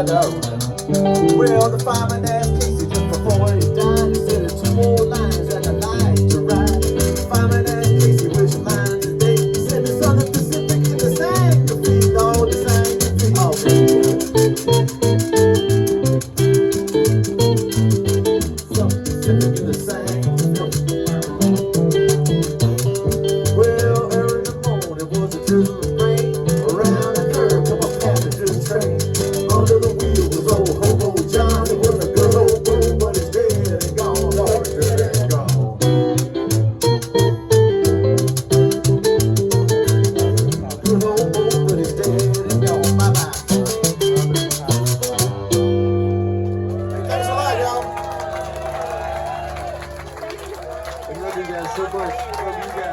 Well, the fireman asked Casey just before he died. He said there's two more lines and I'd like to ride. The fireman asked Casey which line is they. He said it's on the Pacific and the same. You feed all the same. You feed all the Pacific and the same. Well, early in the morning was a drizzle of rain. Around the curve come a passenger train. Under the wheel was old Hobo John. It was a good old boom, but it's dead and gone. Lord, it's dead and gone. Good old boom, but it's dead and gone. Bye-bye. Hey, thanks a lot, y'all. I love you guys so much. I love you guys.